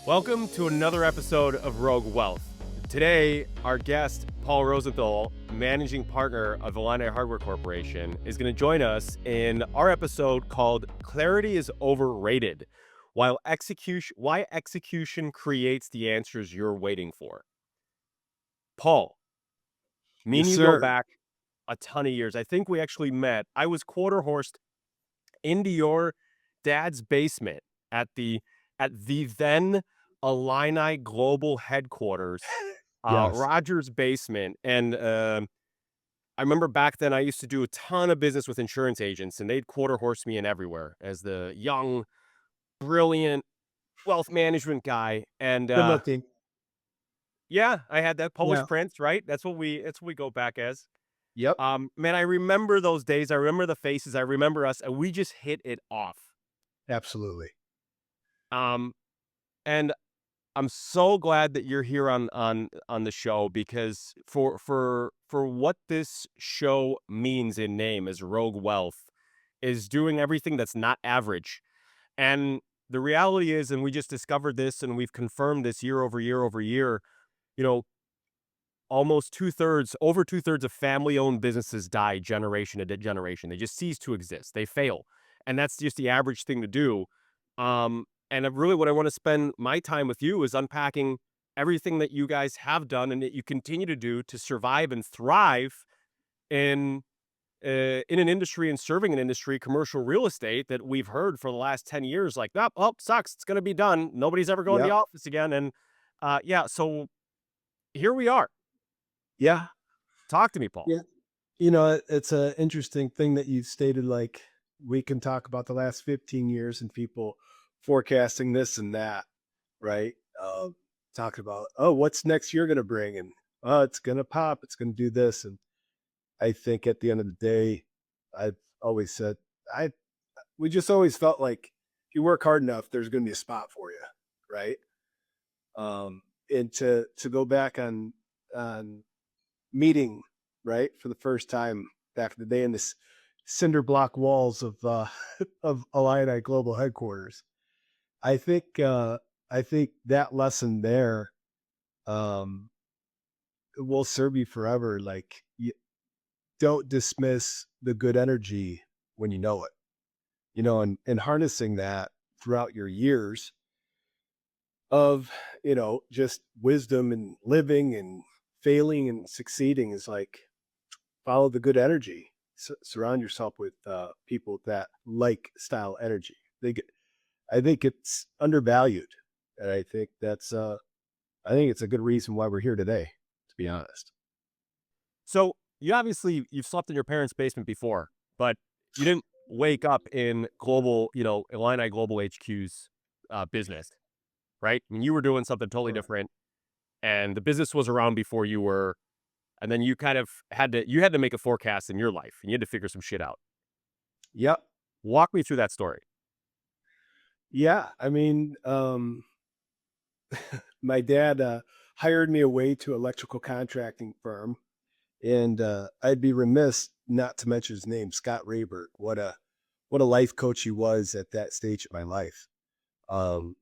Welcome to another episode of Rogue Wealth. Today, our guest, Paul Rosenthal, managing partner of Illini Hardware Corporation, is going to join us in our episode called Clarity is Overrated, why execution creates the answers you're waiting for. Paul, me Yes, and you go sir. back a ton of years. I think we actually met. I was quarter horsed into your dad's basement at the then Illini Global headquarters, Yes. Rogers basement. And I remember back then I used to do a ton of business with insurance agents, and they'd quarter horse me in everywhere as the young, brilliant wealth management guy. And Good looking. yeah, I had that Polish Yeah. prince, right? That's what we go back as. Yep. Man, I remember those days. I remember the faces. I remember us, and we just hit it off. Absolutely. Um, and I'm so glad that you're here on the show, because for what this show means in name as Rogue Wealth is doing everything that's not average. And the reality is, and we just discovered this and we've confirmed this year over year over year, you know, almost over two-thirds of family-owned businesses die generation to generation. They just cease to exist. They fail. And that's just the average thing to do. Really what I want to spend my time with you is unpacking everything that you guys have done and that you continue to do to survive and thrive in in an industry and serving an industry, commercial real estate, that we've heard for the last 10 years, like, oh, sucks. It's going to be done. Nobody's ever going to the Yep. office again. And yeah, so here we are. Yeah. Talk to me, Paul. Yeah. It's an interesting thing that you stated, like, we can talk about the last 15 years and people forecasting this and that, right? Talking about, oh, what's next year going to bring? And, oh, it's going to pop. It's going to do this. And I think at the end of the day, I've always said, I, we just always felt like if you work hard enough, there's going to be a spot for you. Right. And to go back on meeting, right, for the first time back in the day in this cinder block walls of of Illini Global headquarters. I think I think that lesson there um, will serve you forever. Like, you don't dismiss the good energy when you know it. And harnessing that throughout your years of just wisdom and living and failing and succeeding is like, follow the good energy. Surround yourself with people that like style energy. I think it's undervalued, and I think it's a good reason why we're here today. To be honest. So you've slept in your parents' basement before, but you didn't wake up in global, Illini Global HQ's business, right? I mean, you were doing something totally Correct. different, and the business was around before you were, and then you kind of had to make a forecast in your life, and you had to figure some shit out. Yep. Walk me through that story. Yeah. I mean, my dad hired me away to electrical contracting firm, and I'd be remiss not to mention his name, Scott Raybert. What a life coach he was at that stage of my life. Um,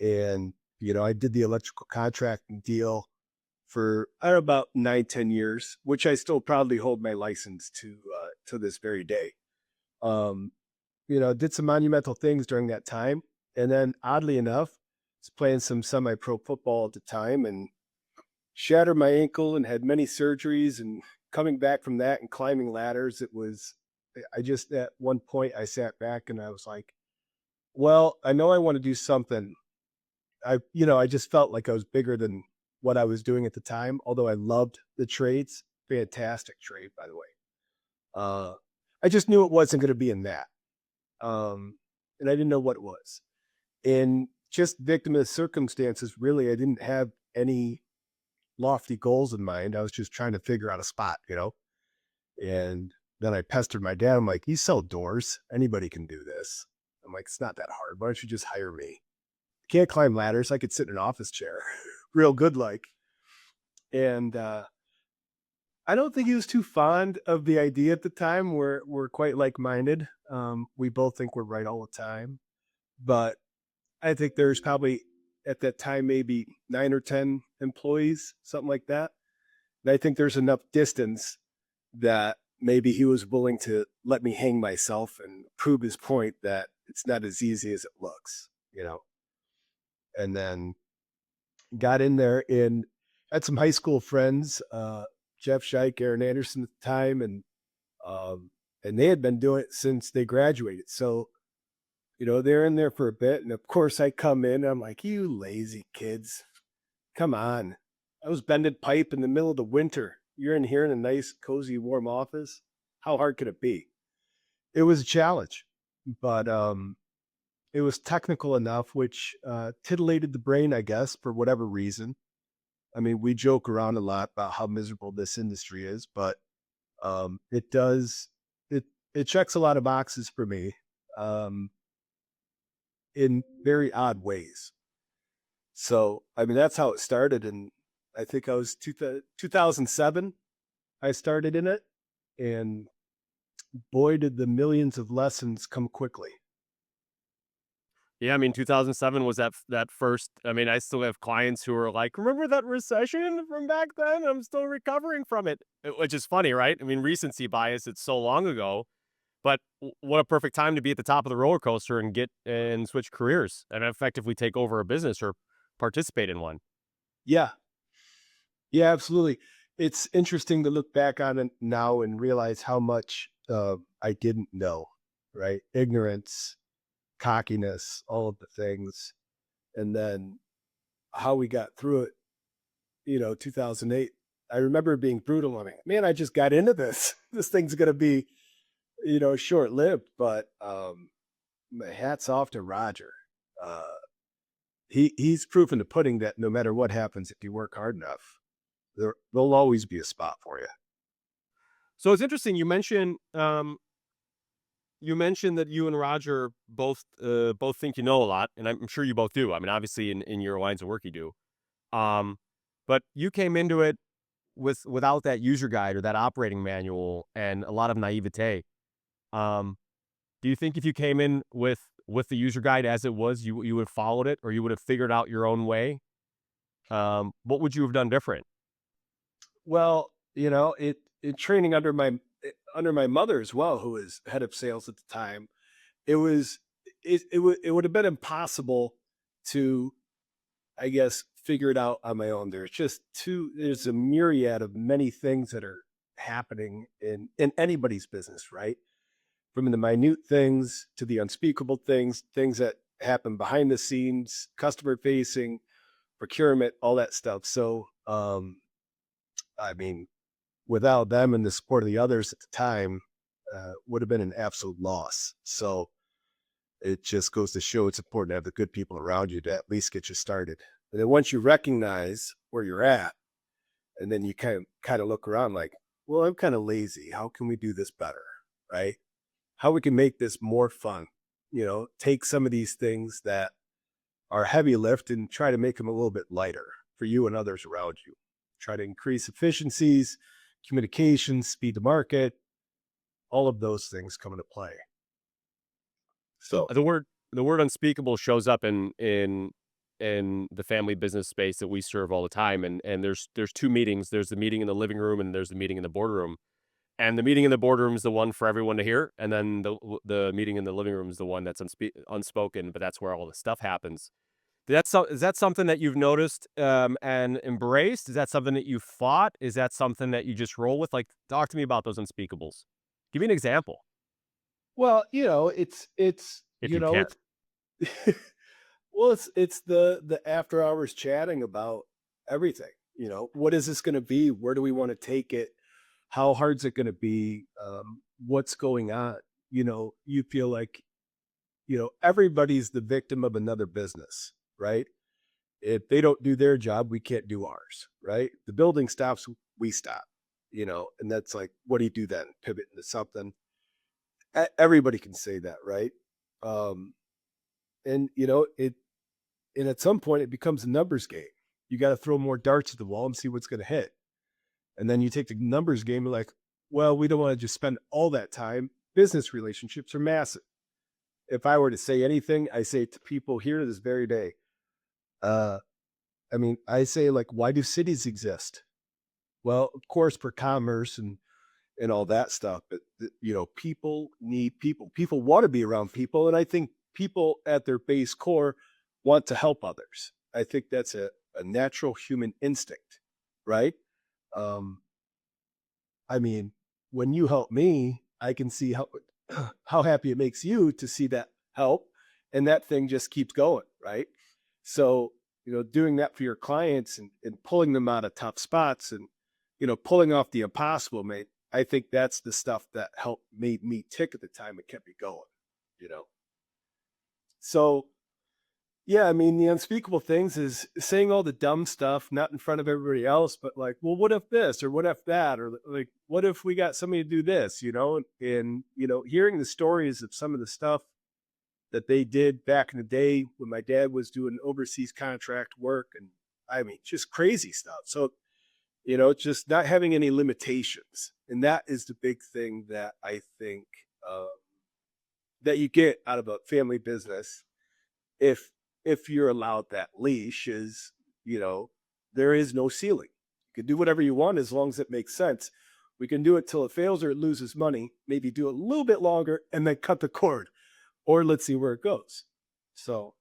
and I did the electrical contracting deal for I don't know, about 9, 10 years, which I still proudly hold my license to this very day. Um, did some monumental things during that time, and then oddly enough, was playing some semi-pro football at the time and shattered my ankle and had many surgeries. And coming back from that and climbing ladders, I just at one point I sat back and I was like, well, I know I want to do something. I just felt like I was bigger than what I was doing at the time, although I loved the trades. Fantastic trade, by the way. Uh, I just knew it wasn't going to be in that. And I didn't know what it was. And just victim of circumstances, really, I didn't have any lofty goals in mind. I was just trying to figure out a spot. And then I pestered my dad. I'm like, you sell doors. Anybody can do this. I'm like, it's not that hard. Why don't you just hire me? Can't climb ladders. I could sit in an office chair real good like. And I don't think he was too fond of the idea at the time. We're quite like-minded. We both think we're right all the time. But I think there's probably at that time, maybe 9 or 10 employees, something like that. And I think there's enough distance that maybe he was willing to let me hang myself and prove his point that it's not as easy as it looks, you know. And then got in there and had some high school friends, Jeff Scheich, Aaron Anderson at the time, um, and they had been doing it since they graduated. So, they're in there for a bit. And of course, I come in, I'm like, you lazy kids, come on. I was bending pipe in the middle of the winter. You're in here in a nice, cozy, warm office. How hard could it be? It was a challenge, but it was technical enough, which titillated the brain, I guess, for whatever reason. I mean, we joke around a lot about how miserable this industry is, but it does it checks a lot of boxes for me um, in very odd ways. So, I mean, that's how it started, and I think I was 2007. I started in it, and boy, did the millions of lessons come quickly. Yeah, I mean, 2007 was that first. I mean, I still have clients who are like, "Remember that recession from back then? I'm still recovering from it." Which is funny, right? I mean, recency bias. It's so long ago, but what a perfect time to be at the top of the roller coaster and get and switch careers and effectively take over a business or participate in one. Yeah, yeah, absolutely. It's interesting to look back on it now and realize how much I didn't know, right? Ignorance, cockiness, all of the things, and then how we got through it. 2008. I remember being brutal on it. Man, I just got into this. This thing's gonna be, short lived. But my hats off to Roger. Uh, he's proof in the pudding that no matter what happens, if you work hard enough, there'll always be a spot for you. So it's interesting. You mentioned that you and Roger both think you know a lot, and I'm sure you both do. I mean, obviously, in your lines of work, you do. Um, but you came into it without that user guide or that operating manual and a lot of naivete. Um, do you think if you came in with the user guide as it was, you would have followed it, or you would have figured out your own way? What would you have done different? Well, it training under my mother as well, who was head of sales at the time. It was it would have been impossible to, I guess, figure it out on my own. There's a myriad of many things that are happening in anybody's business, right? From the minute things to the unspeakable things, things that happen behind the scenes, customer facing, procurement, all that stuff. So, I mean, without them and the support of the others at the time, would have been an absolute loss. So it just goes to show it's important to have the good people around you to at least get you started. And then once you recognize where you're at, and then you kind of look around like, well, I'm kind of lazy. How can we do this better? Right? How we can make this more fun? Take some of these things that are heavy lift and try to make them a little bit lighter for you and others around you. Try to increase efficiencies, communication, speed to market, all of those things come into play. So, The word unspeakable shows up in the family business space that we serve all the time, and there's two meetings. There's the meeting in the living room, and there's the meeting in the boardroom. And the meeting in the boardroom is the one for everyone to hear, and then the meeting in the living room is the one that's unspoken, but that's where all the stuff happens. Is that something that you've noticed, and embraced? Is that something that you fought? Is that something that you just roll with? Like, talk to me about those unspeakables. Give me an example, well, it's if you can. it's well, it's the after hours chatting about everything. What is this going to be? Where do we want to take it? How hard's it going to be? What's going on? You feel like everybody's the victim of another business, right? If they don't do their job, we can't do ours, right? The building stops, we stop. And that's like, what do you do then? Pivot into something. Everybody can say that, right? Um, and it and at some point it becomes a numbers game. You got to throw more darts at the wall and see what's going to hit. And then you take the numbers game and like, well, we don't want to just spend all that time. Business relationships are massive. If I were to say anything, I say it to people here to this very day. Uh, I mean, I say like, why do cities exist? Well, of course, for commerce and all that stuff. But people need people. People want to be around people, and I think people at their base core want to help others. I think that's a natural human instinct, right? Um, I mean, when you help me, I can see how how happy it makes you to see that help, and that thing just keeps going, right? So, doing that for your clients and pulling them out of tough spots and pulling off the impossible, mate. I think that's the stuff that helped made me tick at the time and kept me going, you know. So yeah, I mean, the unspeakable things is saying all the dumb stuff, not in front of everybody else, but like, well, what if this or what if that? Or like, what if we got somebody to do this, and hearing the stories of some of the stuff that they did back in the day when my dad was doing overseas contract work. And I mean, just crazy stuff. So, just not having any limitations. And that is the big thing that I think uh, that you get out of a family business if you're allowed that leash is, you know, there is no ceiling. You can do whatever you want as long as it makes sense. We can do it till it fails or it loses money, maybe do it a little bit longer and then cut the cord, or let's see where it goes. So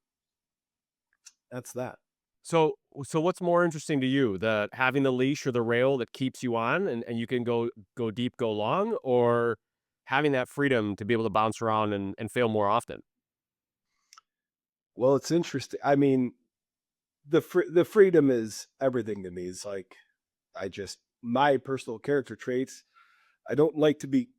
that's that. So what's more interesting to you, the having the leash or the rail that keeps you on and you can go deep, go long, or having that freedom to be able to bounce around and fail more often? Well, it's interesting. I mean, the freedom is everything to me. It's like I just my personal character traits. I don't like to be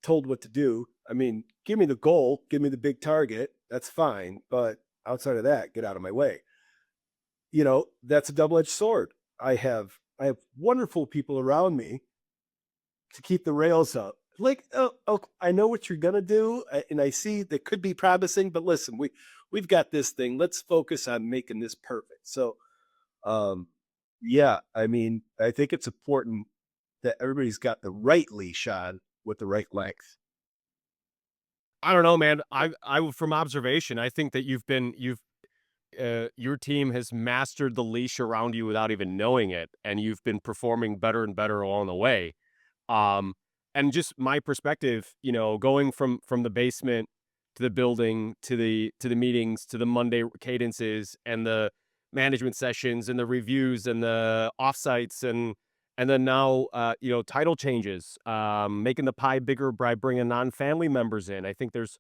told what to do. I mean, give me the goal, give me the big target. That's fine, but outside of that, get out of my way. That's a double-edged sword. I have wonderful people around me to keep the rails up. Like, oh, I know what you're gonna do, and I see that could be promising, but listen, we've got this thing. Let's focus on making this perfect. So, um, yeah, I mean, I think it's important that everybody's got the right leash on with the right length. I don't know, man. From observation, I think that your team has mastered the leash around you without even knowing it, and you've been performing better and better along the way. Um, and just my perspective, going from the basement to the building to the meetings to the Monday cadences and the management sessions and the reviews and the offsites and then now title changes, making the pie bigger by bringing non-family members in. I think there's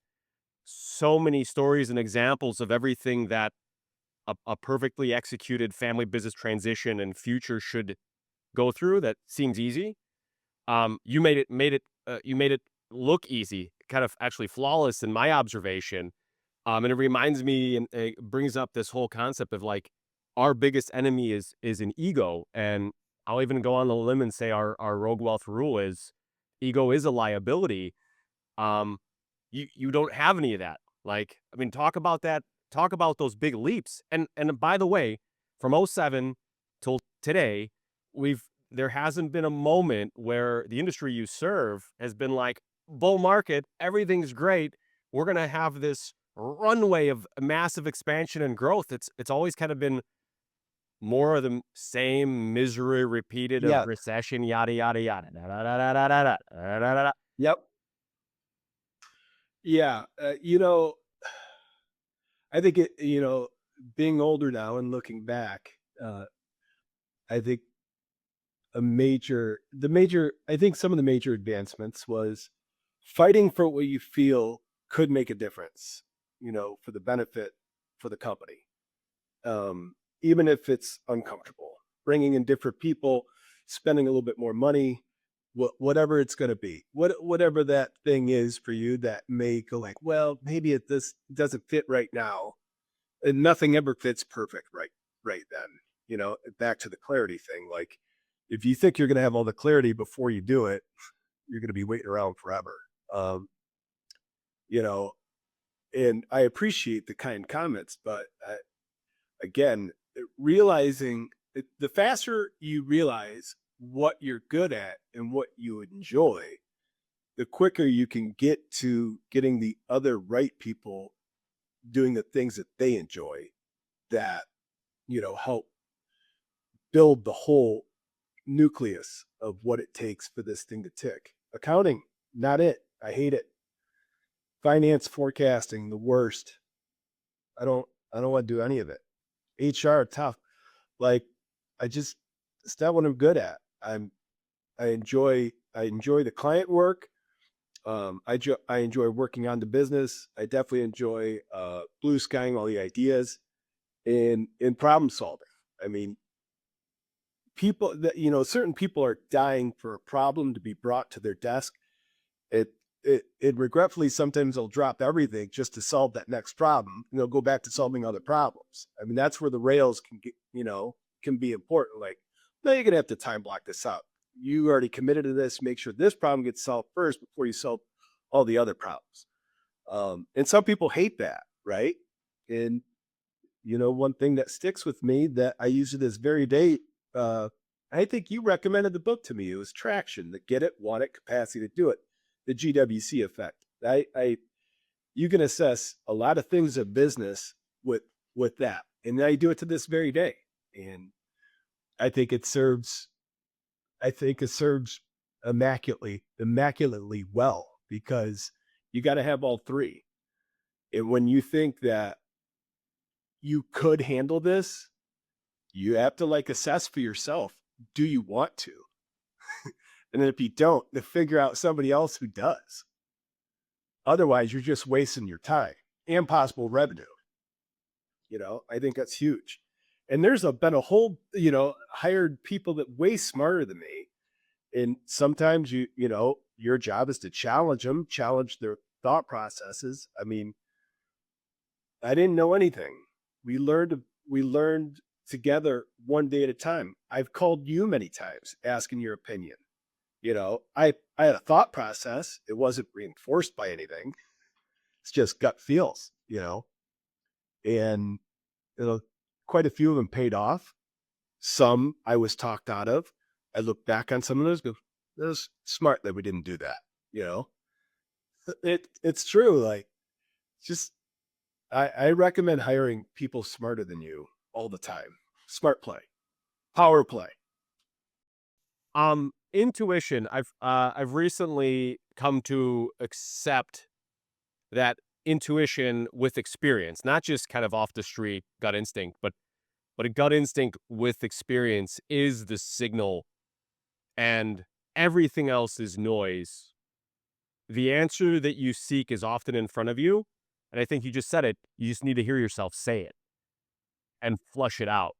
so many stories and examples of everything that a perfectly executed family business transition and future should go through that seems easy. You made it look easy, kind of actually flawless in my observation. And it reminds me and it brings up this whole concept of like our biggest enemy is an ego. And I'll even go on the limb and say our rogue wealth rule is ego is a liability. Um, you don't have any of that. Like, I mean, talk about that. Talk about those big leaps. And by the way, from '07 till today, we've there hasn't been a moment where the industry you serve has been like bull market. Everything's great. We're gonna have this runway of massive expansion and growth. It's always kind of been more of the same misery repeated of Yeah. recession, yada yada yada. Da, da, da, da, da, da, da, da, da, da. Yep. Yeah. I think being older now and looking back, I think I think some of the major advancements was fighting for what you feel could make a difference, for the benefit for the company. Even if it's uncomfortable, bringing in different people, spending a little bit more money, whatever it's going to be, whatever that thing is for you that may go like, well, maybe this doesn't fit right now, and nothing ever fits perfect right then. Back to the clarity thing. Like, if you think you're going to have all the clarity before you do it, you're going to be waiting around forever. Um, you know, and I appreciate the kind comments, but again, realizing the faster you realize what you're good at and what you enjoy, the quicker you can get to getting the other right people doing the things that they enjoy that help build the whole nucleus of what it takes for this thing to tick. Accounting, not it. I hate it. Finance forecasting, the worst. I don't I don't want to do any of it. HR, tough. Like I just it's not what I'm good at. I enjoy the client work. I enjoy working on the business. I definitely enjoy blue skying all the ideas and in problem solving. I mean, people that certain people are dying for a problem to be brought to their desk. It regretfully sometimes they'll drop everything just to solve that next problem, and they'll go back to solving other problems. I mean, that's where the rails can get, can be important. Like, no, you're gonna have to time block this out. You already committed to this. Make sure this problem gets solved first before you solve all the other problems. And some people hate that, right? And one thing that sticks with me that I use to this very day, I think you recommended the book to me. It was Traction, the Get It, Want It, Capacity to Do It, the GWC effect. You can assess a lot of things of business with that, and I do it to this very day. And I think it serves. I think it serves immaculately well because you got to have all three. And when you think that you could handle this, you have to like assess for yourself. Do you want to? And then if you don't, then figure out somebody else who does. Otherwise, you're just wasting your time and possible revenue. I think that's huge. And been a whole, hired people that way smarter than me. And sometimes your job is to challenge them, challenge their thought processes. I mean, I didn't know anything. We learned together one day at a time. I've called you many times asking your opinion. I had a thought process. It wasn't reinforced by anything. It's just gut feels. And you know, quite a few of them paid off. Some I was talked out of. I look back on some of those, go, that was smart that we didn't do that. You know, it's true. Like, just I recommend hiring people smarter than you all the time. Smart play, power play. Intuition. I've recently come to accept that intuition with experience, not just kind of off the street gut instinct, but a gut instinct with experience is the signal, and everything else is noise. The answer that you seek is often in front of you, and I think you just said it. You just need to hear yourself say it and flush it out.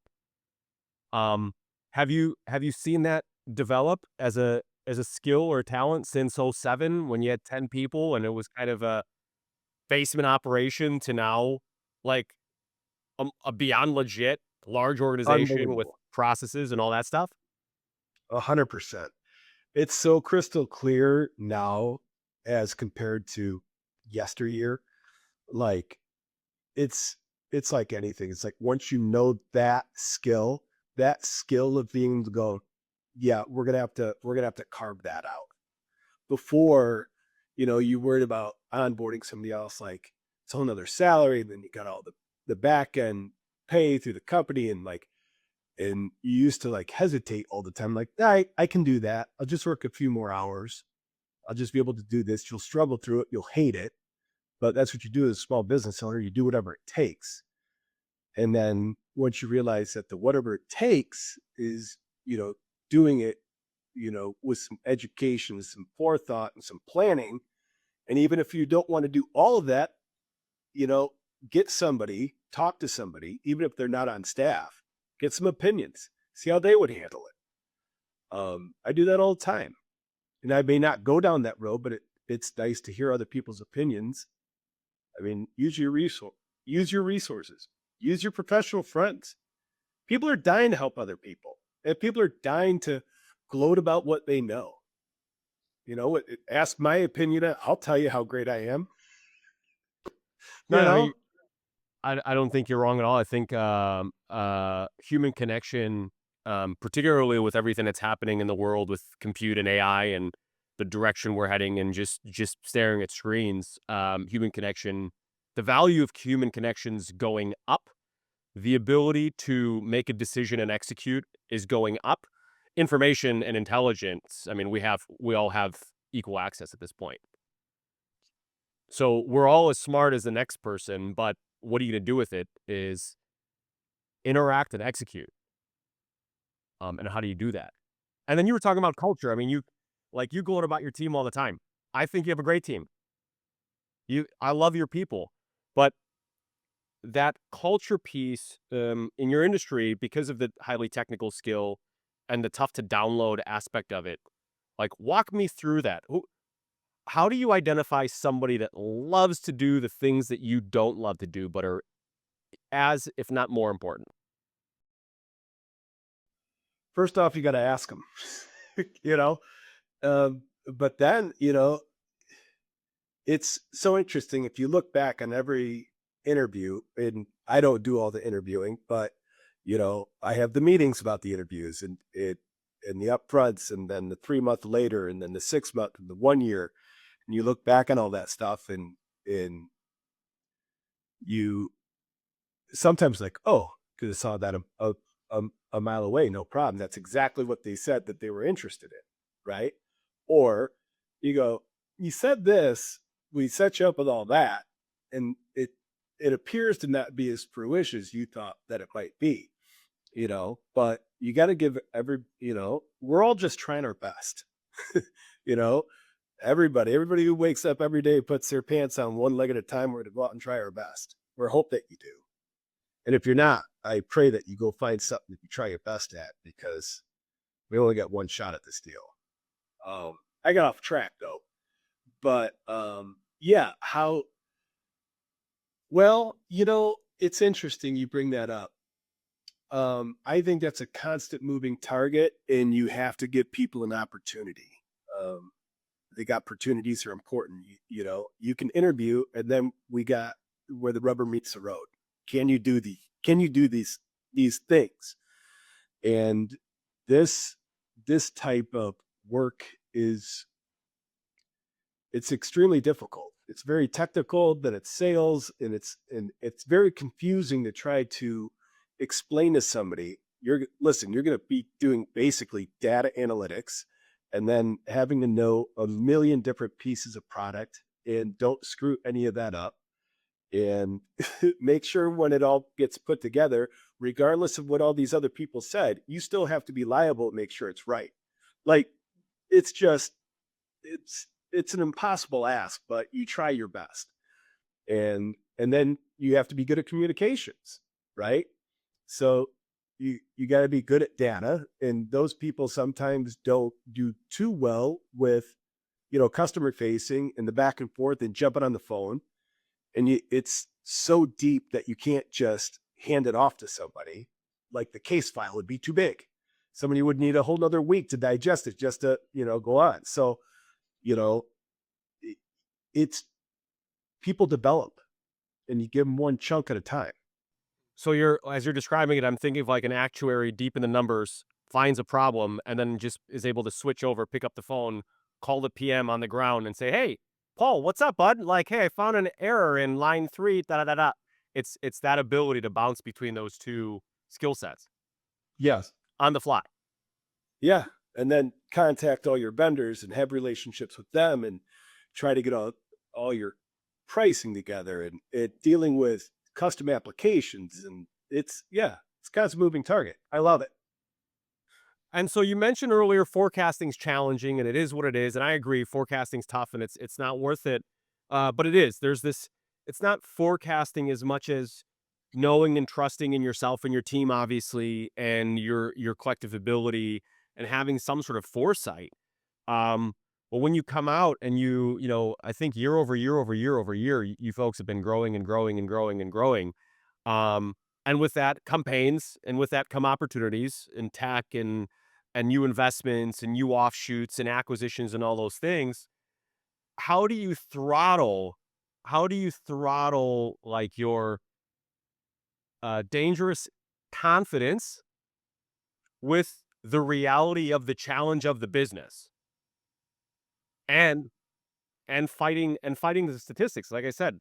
Um, have you seen that develop as a skill or talent since '07 when you had 10 people and it was kind of a basement operation to now like a beyond legit large organization with Unbelievable. processes and all that stuff? 100%. It's so crystal clear now as compared to yesteryear. Like, it's it's like anything. It's like once you know that skill of being able to go, yeah, we're gonna have to carve that out. Before, you worried about onboarding somebody else, like it's a whole nother salary, and then you got all the back end pay through the company, and you used to like hesitate all the time, like, I can do that. I'll just work a few more hours. I'll just be able to do this. You'll struggle through it. You'll hate it. But that's what you do as a small business owner. You do whatever it takes. And then once you realize that the whatever it takes is, doing it, with some education, some forethought, and some planning. And even if you don't want to do all of that, you know, get somebody, talk to somebody, even if they're not on staff, get some opinions, see how they would handle it. I do that all the time. And I may not go down that road, but it's nice to hear other people's opinions. I mean, use your resources, use your professional friends. People are dying to help other people, and people are dying to gloat about what they know. Ask my opinion. I'll tell you how great I am. You No, no, know, I don't think you're wrong at all. I think human connection, particularly with everything that's happening in the world with compute and AI and the direction we're heading, and just staring at screens, human connection, the value of human connections going up the ability to make a decision and execute is going up. Information and intelligence, I mean, we all have equal access at this point. So we're all as smart as the next person, but what are you going to do with it is interact and execute. And how do you do that? And then you were talking about culture. I mean, you go on about your team all the time. I think you have a great team. I love your people, but that culture piece in your industry, because of the highly technical skill and the tough to download aspect of it, like walk me through that. How do you identify somebody that loves to do the things that you don't love to do, but are as, if not more important? First off, you got to ask them, you know. But then, it's so interesting if you look back on every interview, and I don't do all the interviewing, but I have the meetings about the interviews and the upfronts, and then the 3 month later, and then the 6 month, and the 1 year, and you look back on all that stuff, and you sometimes like, oh, could have saw that a mile away, no problem. That's exactly what they said that they were interested in, right? Or you go, you said this, we set you up with all that, and it appears to not be as fruition as you thought that it might be, But you got to give we're all just trying our best, you know. Everybody who wakes up every day puts their pants on one leg at a time. We're to go out and try our best. We hope that you do. And if you're not, I pray that you go find something that you try your best at, because we only got one shot at this deal. I got off track though, but yeah, how well, it's interesting you bring that up. I think that's a constant moving target, and you have to give people an opportunity. Um, I think opportunities are important. You can interview, and then we got where the rubber meets the road. Can you do these things? And this this type of work is it's extremely difficult. It's very technical, then it's sales, and it's very confusing to try to explain to somebody. You're going to be doing basically data analytics, and then having to know a million different pieces of product, and don't screw any of that up, and make sure when it all gets put together, regardless of what all these other people said, you still have to be liable and make sure it's right. Like, it's just it's an impossible ask, but you try your best. And then you have to be good at communications, right? So you got to be good at data, and those people sometimes don't do too well with customer facing and the back and forth and jumping on the phone. And it's so deep that you can't just hand it off to somebody. Like, the case file would be too big. Somebody would need a whole nother week to digest it just to go on. So you know it's people develop, and you give them one chunk at a time. So as you're describing it, I'm thinking of like an actuary deep in the numbers finds a problem and then just is able to switch over, pick up the phone, call the PM on the ground and say, "Hey, Paul, what's up, bud? Like, hey, I found an error in line 3, da da da da." It's that ability to bounce between those two skill sets Yes. on the fly. Yeah. And then contact all your vendors and have relationships with them, and try to get all your pricing together, and dealing with custom applications. And it's kind of a moving target. I love it. And so you mentioned earlier forecasting's challenging and it is what it is. And I agree, forecasting's tough and it's not worth it. But it is. There's this it's not forecasting as much as knowing and trusting in yourself and your team, obviously, and your collective ability and having some sort of foresight. But when you come out and I think year over year over year over year, you folks have been growing and growing and growing and growing. Um, and with that come pains, and with that come opportunities in tech and new investments and new offshoots and acquisitions and all those things. How do you throttle? How do you throttle like your dangerous confidence with the reality of the challenge of the business and fighting the statistics? Like I said,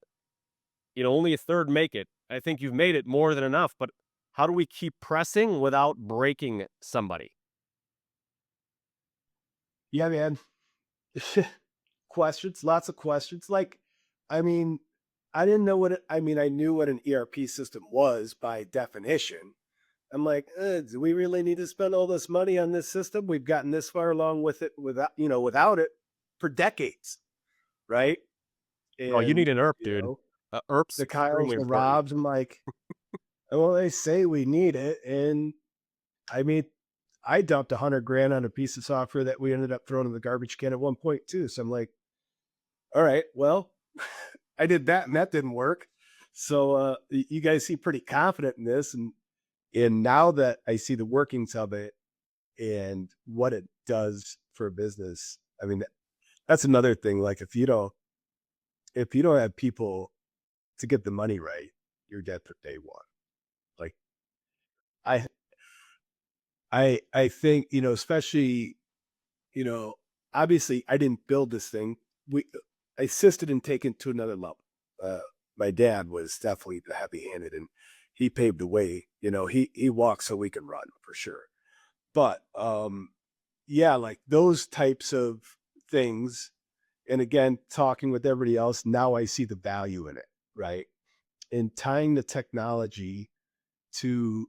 only a third make it. I think you've made it more than enough, but how do we keep pressing without breaking somebody? Yeah, man. Questions, lots of questions. Like, I mean, I didn't know what I mean, I knew what an ERP system was by definition. I'm like, do we really need to spend all this money on this system? We've gotten this far along with it without it for decades, right? Oh, you And need an ERP, you dude. know, ERP's the Kyles, extremely the important. Robs, I'm like, well, they say we need it, and I mean, I dumped 100 grand on a piece of software that we ended up throwing in the garbage can at one point too. So I'm like, all right, well, I did that and that didn't work. So you guys seem pretty confident in this, and now that I see the workings of it and what it does for a business, I mean, that's another thing. Like if you don't have people to get the money right, you're dead for day one. Like I I think, especially, you know, obviously I didn't build this thing. We I assisted in taking it to another level. Uh, my dad was definitely the heavy handed and he paved the way. He walked so we can run for sure. But yeah, like those types of things. And again, talking with everybody else, now I see the value in it, right? And tying the technology to,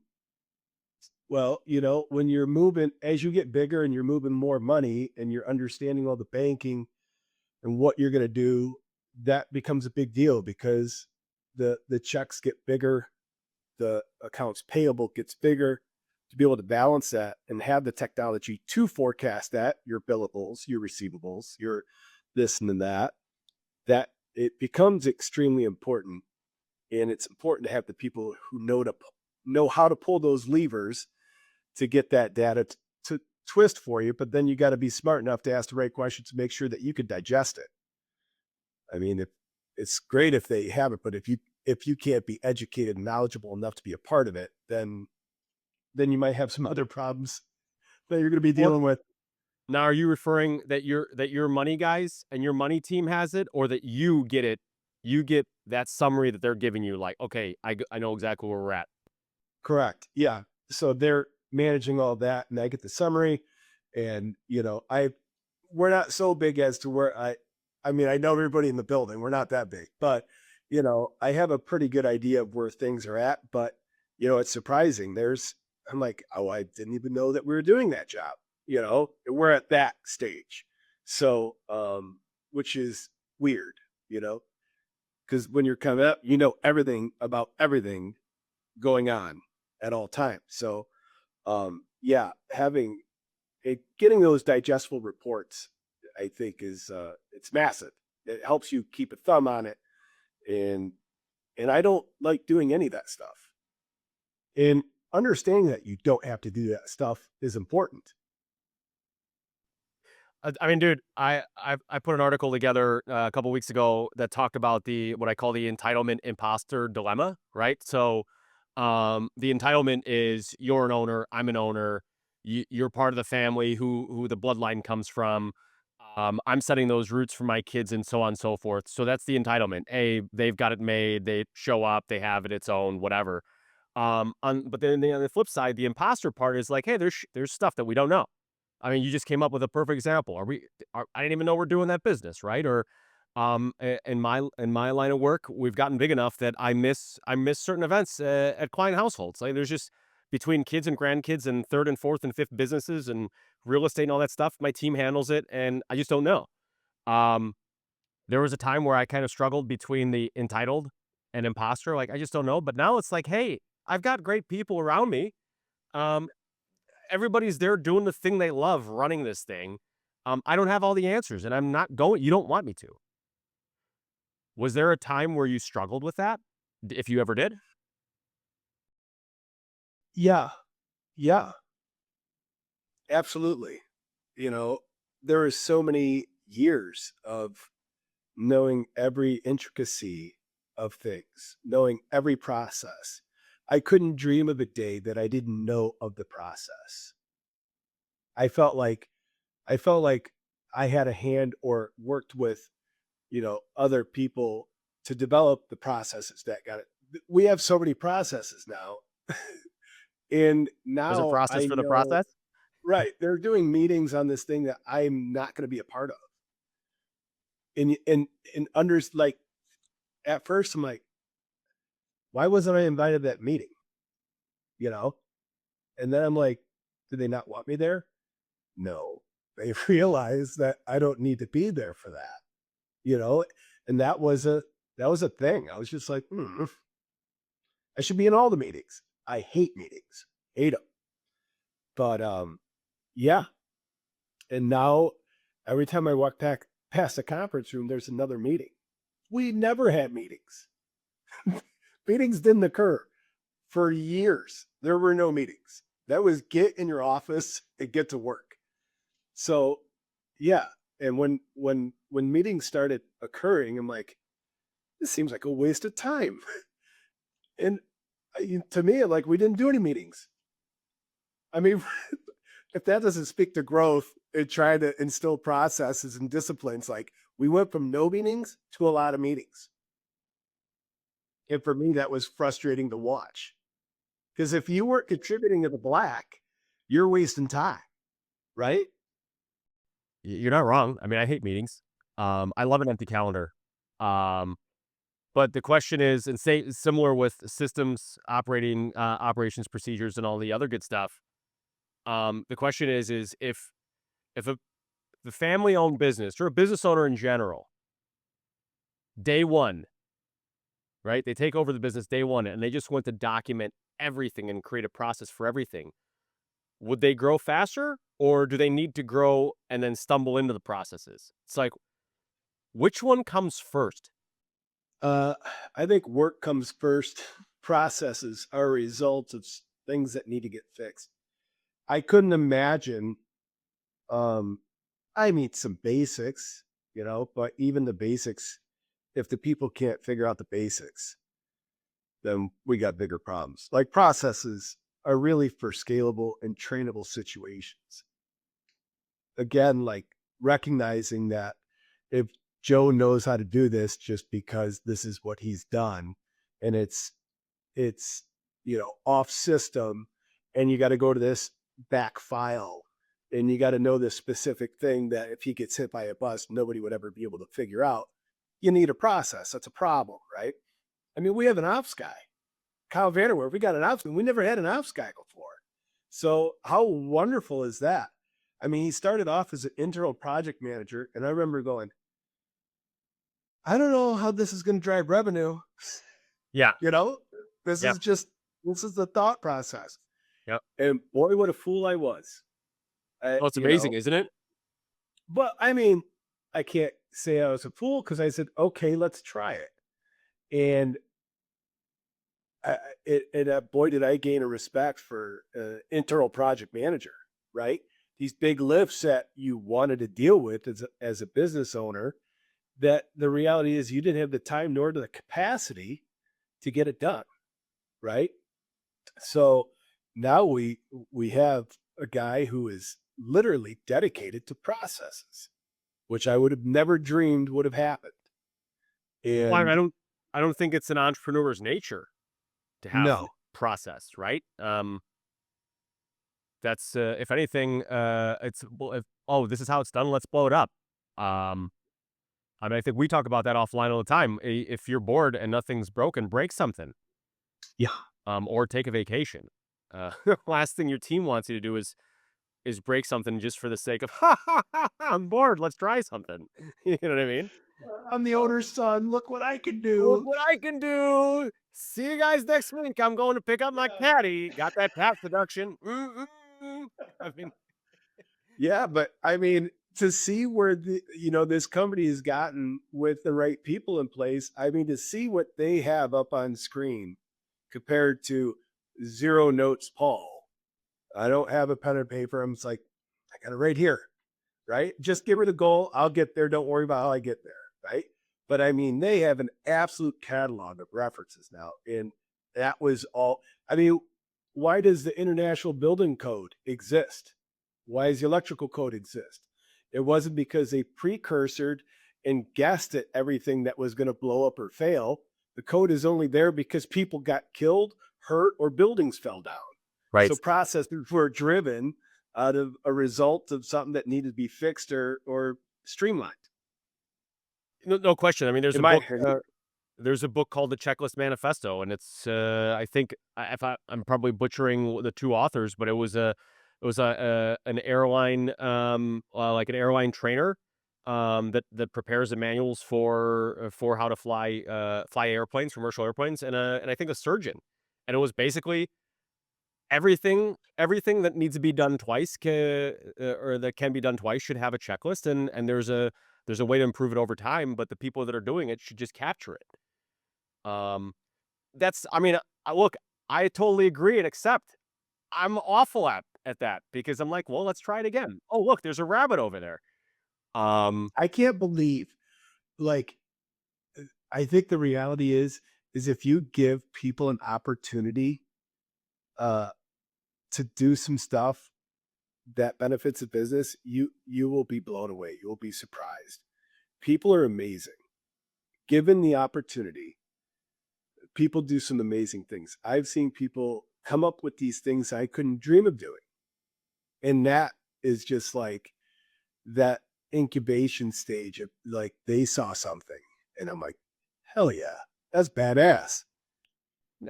well, when you're moving, as you get bigger and you're moving more money and you're understanding all the banking and what you're going to do, that becomes a big deal because the checks get bigger, the accounts payable gets bigger. To be able to balance that and have the technology to forecast that, your billables, your receivables, your this and that it becomes extremely important. And it's important to have the people who know how to pull those levers to get that data to twist for you. But then you got to be smart enough to ask the right questions to make sure that you could digest it. I mean, if it's great if they have it, but if you can't be educated and knowledgeable enough to be a part of it, then you might have some other problems that you're going to be What dealing with. now are you referring that your money guys and your money team has it, or that you get it? You get that summary that they're giving you, like, okay, I know exactly where we're at. Correct. Yeah. So they're managing all that, and I get the summary, and I we're not so big as to where I mean, I know everybody in the building. We're not that big, but I have a pretty good idea of where things are at. But it's surprising. I'm like, oh, I didn't even know that we were doing that job. We're at that stage. So, which is weird, because when you're coming up, you know everything about everything going on at all times. So, yeah, getting those digestible reports, I think is it's massive. It helps you keep a thumb on it, and I don't like doing any of that stuff. And understanding that you don't have to do that stuff is important. I mean, dude, I put an article together a couple weeks ago that talked about the what I call the entitlement imposter dilemma, right? So, the entitlement is you're an owner, I'm an owner, you're part of the family who the bloodline comes from. I'm setting those roots for my kids and so on and so forth. So that's the entitlement. They've got it made. They show up. They have it its own, whatever. But then on the flip side, the imposter part is like, hey, there's stuff that we don't know. I mean, you just came up with a perfect example. I didn't even know we're doing that business, right? Or, in my line of work, we've gotten big enough that I miss certain events at client households. Like there's just between kids and grandkids and third and fourth and fifth businesses and real estate and all that stuff. My team handles it, and I just don't know. Um, there was a time where I kind of struggled between the entitled and imposter. Like I just don't know. But now it's like, hey, I've got great people around me. Um, everybody's there doing the thing they love, running this thing. I don't have all the answers, and I'm not going. You don't want me to. Was there a time where you struggled with that? If you ever did? Yeah, yeah, absolutely. You know, there are so many years of knowing every intricacy of things, knowing every process. I couldn't dream of a day that I didn't know of the process. I felt like I felt like I had a hand or worked with, other people to develop the processes that got it. We have so many processes now And Was it now process I for the know, process? right, they're doing meetings on this thing that I'm not gonna be a part of. And under like, at first, I'm like, "Why wasn't I invited to that meeting?" You know? And then I'm like, "Do they not want me there?" No. They realize that I don't need to be there for that, you know? And that was a thing. I was just like, "Hmm, I should be in all the meetings." I hate meetings. Hate them. But, yeah. And now every time I walk back past the conference room, there's another meeting. We never had meetings. Meetings didn't occur for years. There were no meetings. That was get in your office and get to work. So, yeah. And when meetings started occurring, I'm like, this seems like a waste of time. And to me, like, we didn't do any meetings. I mean, if that doesn't speak to growth and trying to instill processes and disciplines, like, we went from no meetings to a lot of meetings. And for me, that was frustrating to watch. Because if you weren't contributing to the black, you're wasting time, right? You're not wrong. I mean, I hate meetings. I love an empty calendar. Um, but the question is, and say similar with systems, operations procedures, and all the other good stuff. The question is if the family owned business or a business owner in general, day one, right? They take over the business day one, and they just want to document everything and create a process for everything. Would they grow faster, or do they need to grow and then stumble into the processes? It's like, which one comes first? Uh, I think work comes first. Processes are results of things that need to get fixed. I couldn't imagine. Um, I mean, some basics, but even the basics, if the people can't figure out the basics, then we got bigger problems. Like, processes are really for scalable and trainable situations. Again, like, recognizing that if Joe knows how to do this just because this is what he's done, and it's off system, and you got to go to this back file, and you got to know this specific thing that if he gets hit by a bus, nobody would ever be able to figure out. You need a process. That's a problem, right? I mean, we have an ops guy, Kyle Vanderwerf. We got an ops. We never had an ops guy before. So how wonderful is that? I mean, he started off as an internal project manager, and I remember going, I don't know how this is going to drive revenue. Yeah. You know, this Yep. is just this is the thought process. Yep. And boy, what a fool I was. Oh, it's You amazing, know, isn't it? but I mean, I can't say I was a fool because I said, okay, let's try it. And boy, did I gain a respect for internal project manager, right? These big lifts that you wanted to deal with as a business owner, that the reality is you didn't have the time nor the capacity to get it done, right? So now we have a guy who is literally dedicated to processes, which I would have never dreamed would have happened. Well, And I don't think it's an entrepreneur's nature to have no, process, right? That's if anything, it's well, if oh, this is how it's done. Let's blow it up. Um, I mean, I think we talk about that offline all the time. If you're bored and nothing's broken, break something, yeah, or take a vacation. Last thing your team wants you to do is break something just for the sake of I'm bored. Let's try something. You know what I mean? I'm the owner's son. Look what I can Look do. what I can do. See you guys next week. I'm going to pick up my Yeah. caddy. Got that tax deduction. I mean, Yeah, but I mean, to see where this company has gotten with the right people in place, I mean, to see what they have up on screen compared to zero notes Paul. I don't have a pen and paper. I'm just like, I got it right here, right? Just give her the goal. I'll get there. Don't worry about how I get there, right? But I mean, they have an absolute catalog of references now. And that was all. I mean, why does the International Building Code exist? Why does the electrical code exist? It wasn't because they precursored and guessed at everything that was going to blow up or fail. The code is only there because people got killed, hurt, or buildings fell down. Right. So processes were driven out of a result of something that needed to be fixed or streamlined. No question. I mean, In my opinion. there's a book called The Checklist Manifesto, and it's I think if I'm probably butchering the two authors, but it was an airline like an airline trainer that prepares the manuals for how to fly airplanes, commercial airplanes, and I think a surgeon, and it was basically everything that needs to be done twice or that can be done twice should have a checklist, and there's a way to improve it over time, but the people that are doing it should just capture it. um, that's I mean, look, I totally agree and accept. I'm awful at that because I'm like, "Well, let's try it again. Oh, look, there's a rabbit over there." Um, I can't believe, like, I think the reality is if you give people an opportunity uh, to do some stuff that benefits a business, you will be blown away. You will be surprised. People are amazing. Given the opportunity, people do some amazing things. I've seen people come up with these things I couldn't dream of doing. And that is just like that incubation stage of like they saw something. And I'm like, hell yeah, that's badass.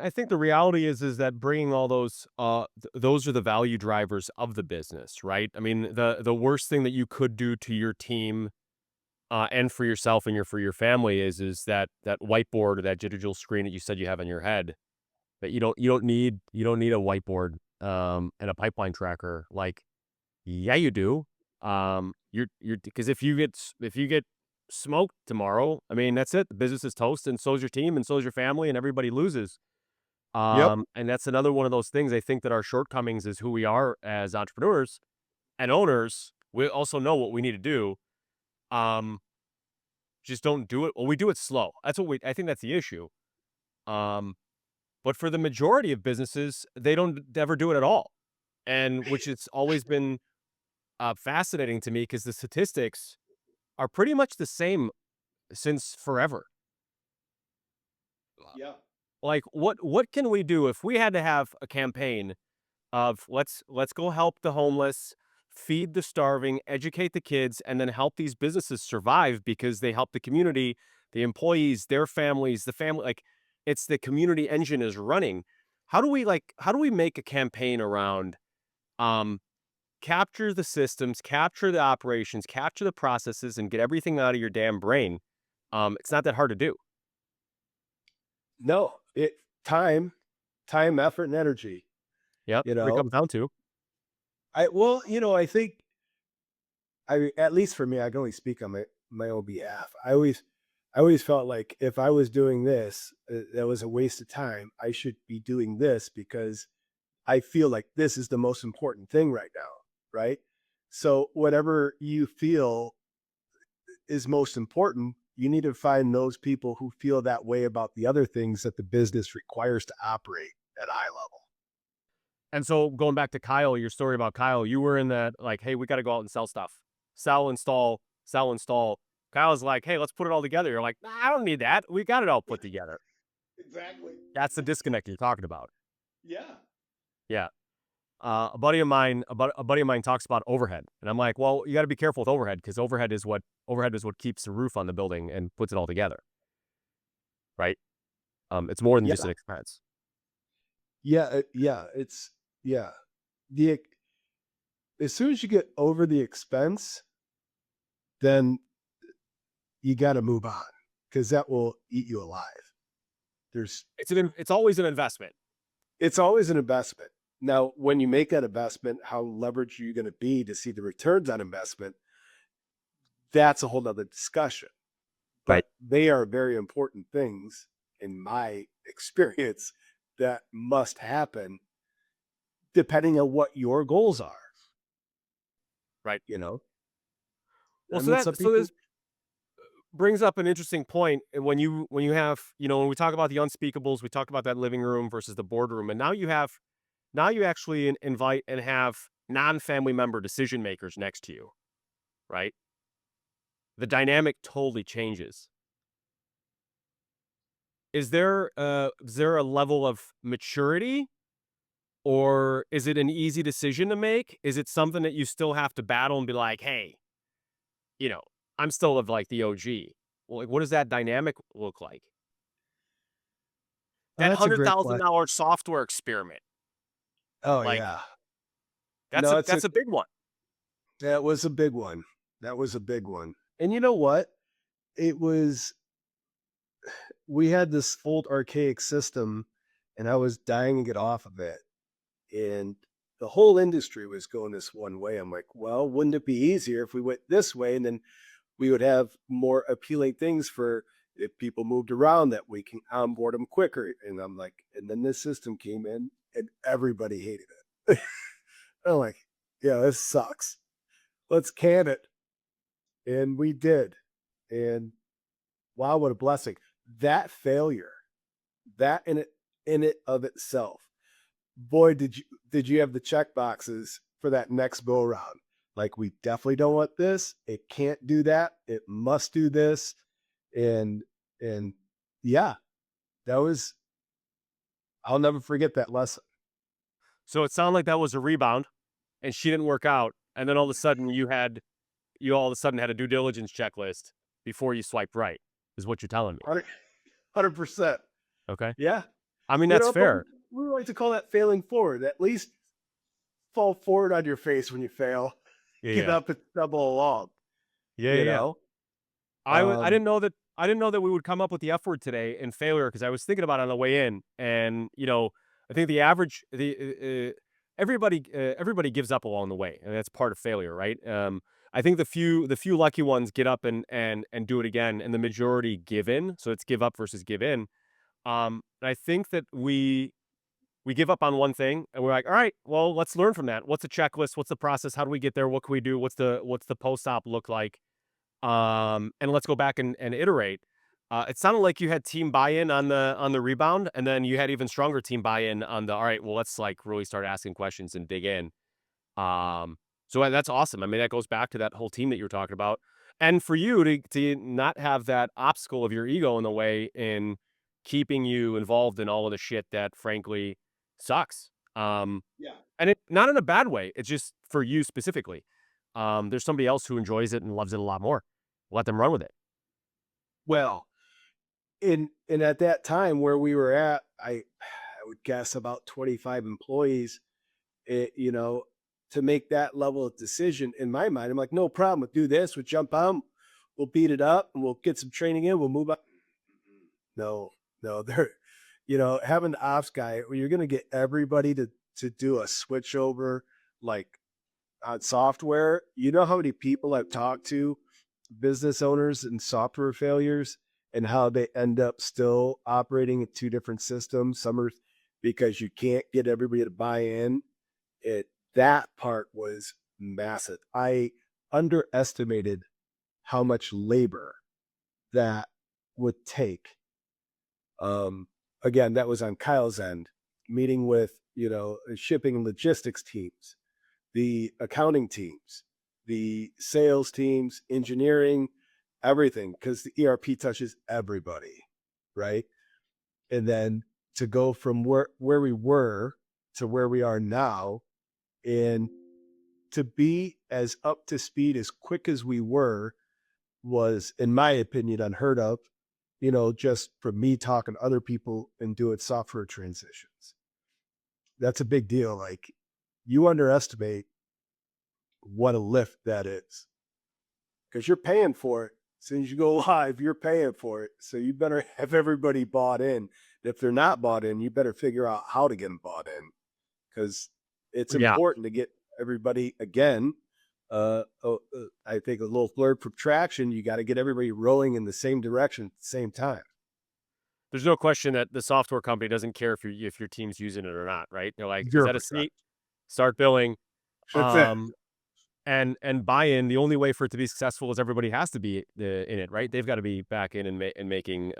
I think the reality is that bringing all those those are the value drivers of the business, right? I mean, the worst thing that you could do to your team and for yourself and for your family is that whiteboard or that digital screen that you said you have in your head that you don't need a whiteboard and a pipeline tracker. Like, yeah, you do. You're because if you get smoked tomorrow, I mean, that's it. The business is toast, and so's your team, and so's your family, and everybody loses. Yep. And that's another one of those things. I think that our shortcomings is who we are as entrepreneurs and owners. We also know what we need to do. Um, just don't do it. Well, we do it slow. I think that's the issue. Um, but for the majority of businesses, they don't ever do it at all. And which it's always been fascinating to me because the statistics are pretty much the same since forever. Yeah. Like, what can we do if we had to have a campaign of let's go help the homeless, feed the starving, educate the kids, and then help these businesses survive because they help the community, the employees, their families, the family, like it's the community engine is running. How do we make a campaign around um capture the systems, capture the operations, capture the processes, and get everything out of your damn brain? It's not that hard to do. No, it time, time, effort, and energy. Yep, You that's what it know, comes down to. I think at least for me, I can only speak on my own behalf. I always felt like if I was doing this, that was a waste of time. I should be doing this because I feel like this is the most important thing right now, right? So whatever you feel is most important, you need to find those people who feel that way about the other things that the business requires to operate at a high level. And so going back to Kyle, your story about Kyle, you were in that like, hey, we got to go out and sell stuff, sell, install, sell, install. Kyle's like, hey, let's put it all together. You're like, nah, I don't need that. We got it all put together. Exactly. That's the disconnect you're talking about. Yeah. Yeah. A buddy of mine talks about overhead, and I'm like, well, you got to be careful with overhead because overhead is what keeps the roof on the building and puts it all together, right? It's more than just Yeah. an expense. Yeah. Yeah. It's, yeah. The, as soon as you get over the expense, then you got to move on because that will eat you alive. There's, It's always an investment. it's always an investment. Now, when you make that investment, how leveraged are you going to be to see the returns on investment? That's a whole nother discussion. Right. But they are very important things in my experience that must happen depending on what your goals are. Right. You know, I Well, mean, some so this people, brings up an interesting point when you have when we talk about the unspeakables, we talk about that living room versus the boardroom, and now you actually invite and have non-family member decision makers next to you, right? The dynamic totally changes. Is there a level of maturity Or is it an easy decision to make? Is it something that you still have to battle and be like, "Hey, you know, I'm still of like the OG." Well, like, what does that dynamic look like? That That's a great question. $100,000 software experiment, Oh, like, yeah. that's No, a it's a that's a big one. that was a big one. That was a big one. And you know what? It was we had this old archaic system, and I was dying to get off of it, and the whole industry was going this one way. I'm like, "Well, wouldn't it be easier if we went this way, and then we would have more appealing things for if people moved around that we can onboard them quicker." And I'm like, and then this system came in and everybody hated it. I'm like, yeah, this sucks. Let's can it. And we did. And wow, what a blessing. That failure, that in it of itself. Boy, did you have the check boxes for that next go around. Like we definitely don't want this. It can't do that. It must do this. And and yeah, that was I'll never forget that lesson. So it sounded like that was a rebound, and she didn't work out, and then all of a sudden you all of a sudden had a due diligence checklist before you swiped right, is what you're telling me. 100%. Okay. Yeah. I mean, that's But we, fair. we like to call that failing forward. At least fall forward on your face when you fail. Yeah, Get yeah. up and stumble along, Yeah, yeah, you yeah. know? I Um, didn't know that we would come up with the F word today in failure because I was thinking about it on the way in, and, I think the average everybody gives up along the way, and that's part of failure, right? I think the few lucky ones get up and do it again, and the majority give in, so it's give up versus give in. And I think that we give up on one thing and we're like, all right, well, let's learn from that. What's the checklist? What's the process? How do we get there? What can we do? What's the post op look like? And let's go back and iterate. It sounded like you had team buy-in on the rebound, and then you had even stronger team buy-in on the all right. Well, let's like really start asking questions and dig in. So that's awesome. I mean, that goes back to that whole team that you were talking about, and for you to not have that obstacle of your ego in the way in keeping you involved in all of the shit that frankly sucks. yeah. And it not in a bad way. It's just for you specifically. There's somebody else who enjoys it and loves it a lot more. Let them run with it. Well, in at that time where we were at, I would guess about 25 employees, you know, to make that level of decision in my mind, I'm like, no problem. We'll do this. We'll jump on. We'll beat it up and we'll get some training in. We'll move on. No, no, they're, having the ops guy, you're going to get everybody to do a switch over like on software. You know how many people I've talked to, business owners and software failures, and how they end up still operating in two different systems. Some are because you can't get everybody to buy in. It That part was massive. I underestimated how much labor that would take. Um, Again, that was on Kyle's end, meeting with shipping and logistics teams, the accounting teams, the sales teams, engineering, everything, because the ERP touches everybody, right? And then to go from where we were to where we are now, and to be as up to speed as quick as we were was, in my opinion, unheard of. Just from me talking to other people and doing software transitions. That's a big deal. Like you underestimate what a lift that is because you're paying for it. As soon as you go live, you're paying for it. So you better have everybody bought in. If they're not bought in, you better figure out how to get them bought in because it's Yeah. important to get everybody again. I think a little blurb from traction. You got to get everybody rolling in the same direction at the same time. There's no question that the software company doesn't care if your team's using it or not, right? They're like, is that a 0%. seat? Start billing. That's it. Um, and buy-in. The only way for it to be successful is everybody has to be in it, right? They've got to be back in and making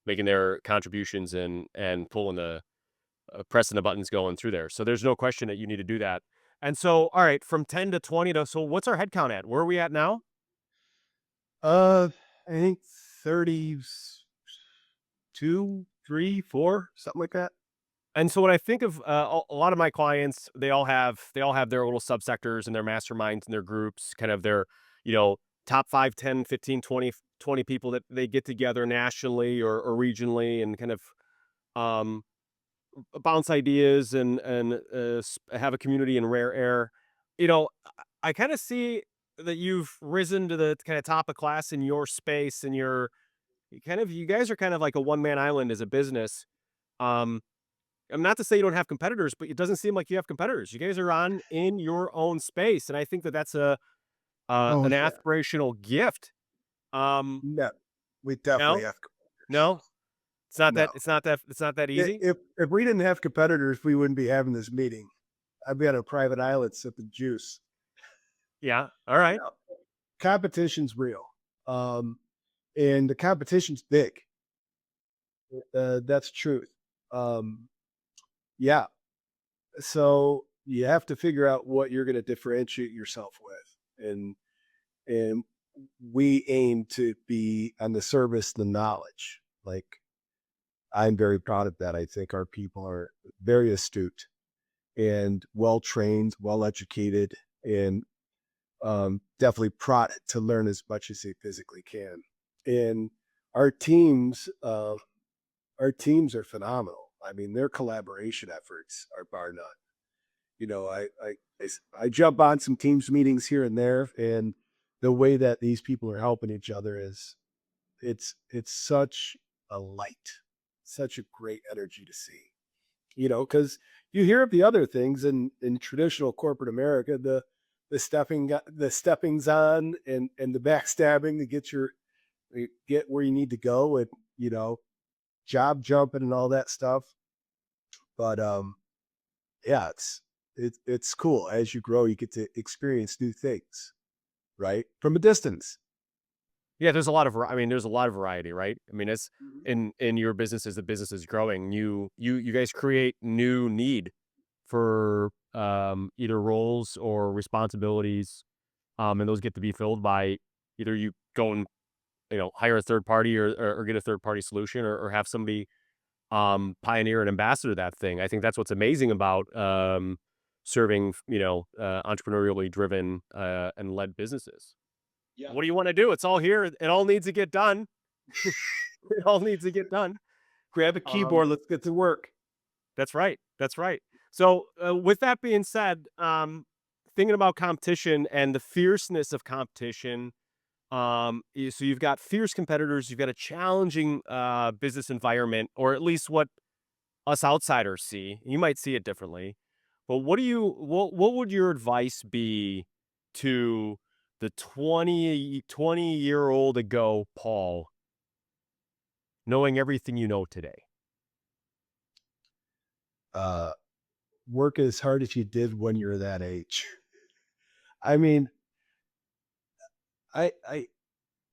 their contributions and pulling the pressing the buttons going through there. So there's no question that you need to do that. And so, all right, from 10 to 20 to so what's our head count at? Where are we at now? Uh, I think 32, 3, 4, something like that. And so when I think of a lot of my clients, they all have their little subsectors and their masterminds and their groups, kind of their, you know, top 5, 10, 15, 20 people that they get together nationally or regionally and kind of um bounce ideas and have a community in rare air. You know, I kind of see that you've risen to the kind of top of class in your space and you guys are kind of like a one man island as a business. Um, I'm not to say you don't have competitors, but it doesn't seem like you have competitors. You guys are on in your own space, and I think that that's a Oh, an yeah. aspirational gift. Um, No, we definitely no, have competitors. no, it's not No. that. It's not that easy. If we didn't have competitors, we wouldn't be having this meeting. I'd be on a private island sipping juice. Yeah. All right. No. Competition's real. Um, and the competition's big. That's truth. Um, yeah. So you have to figure out what you're going to differentiate yourself with. And we aim to be on the service, the knowledge. Like I'm very proud of that. I think our people are very astute and well trained, well educated, and definitely prodded to learn as much as they physically can. And our teams, uh, our teams are phenomenal. I mean, their collaboration efforts are bar none. You know, I jump on some teams meetings here and there, and the way that these people are helping each other is it's such a light, such a great energy to see. You know, because you hear of the other things in traditional corporate America, the steppings on and the backstabbing to get where you need to go, and you know, job jumping and all that stuff. But yeah, it's cool. As you grow, you get to experience new things, right? From a distance. Yeah, there's a lot of I mean, there's a lot of variety, right? I mean, it's Mhm. in your business as the business is growing, you guys create new need for either roles or responsibilities, and those get to be filled by either you go and hire a third party or get a third party solution or have somebody pioneer and ambassador that thing. I think that's what's amazing about serving entrepreneurially driven and led businesses. Yeah. What do you want to do? It's all here. It all needs to get done. It all needs to get done. Grab a Um, keyboard. Let's get to work. that's right. That's right. So, with that being said, thinking about competition and the fierceness of competition, so you've got fierce competitors, you've got a challenging business environment, or at least what us outsiders see. You might see it differently, but what would your advice be to the 20 year old ago Paul, knowing everything you know today? Uh, Work as hard as you did when you're that age. I mean, I I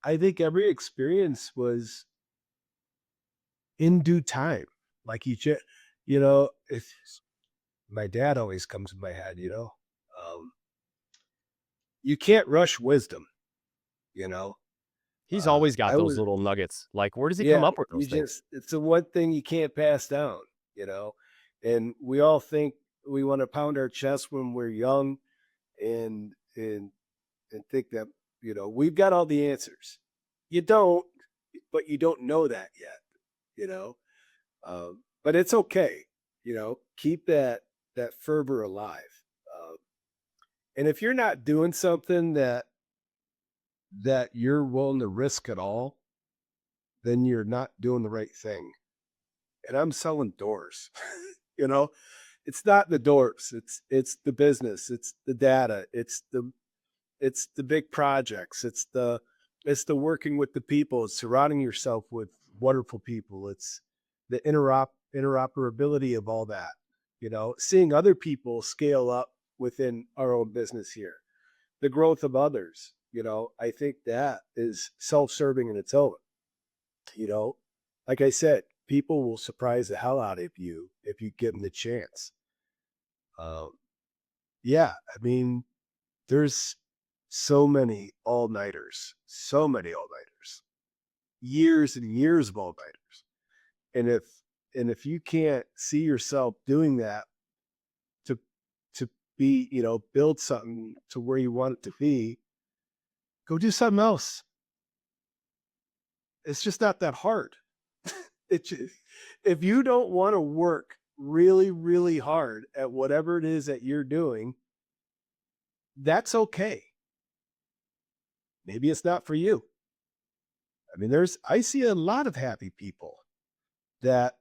I think every experience was in due time. Like you know, it's my dad always comes in my head, you know. Um, you can't rush wisdom, you know. He's always got I those was little nuggets. Like, where does he come Yeah, up with you those things? just it's the one thing you can't pass down, you know. And we all think we want to pound our chest when we're young and and and think that, you know, we've got all the answers. You don't, but you don't know that yet, you know. But it's okay, you know. Keep that fervor alive. And if you're not doing something that you're willing to risk at all, then you're not doing the right thing. And I'm selling doors. You know, it's not the doors. It's the business. It's the data. It's the big projects. It's the working with the people. It's surrounding yourself with wonderful people. It's the interoperability of all that. You know, seeing other people scale up within our own business here, the growth of others. You know, I think that is self-serving in its own. You know, like I said, people will surprise the hell out of you if you give them the chance. Um, yeah, I mean, there's so many all nighters, years and years of all nighters. And And if you can't see yourself doing that to to be, build something to where you want it to be, go do something else. It's just not that hard. It just, if you don't want to work really, really hard at whatever it is that you're doing, that's okay. Maybe it's not for you. I mean, I see a lot of happy people that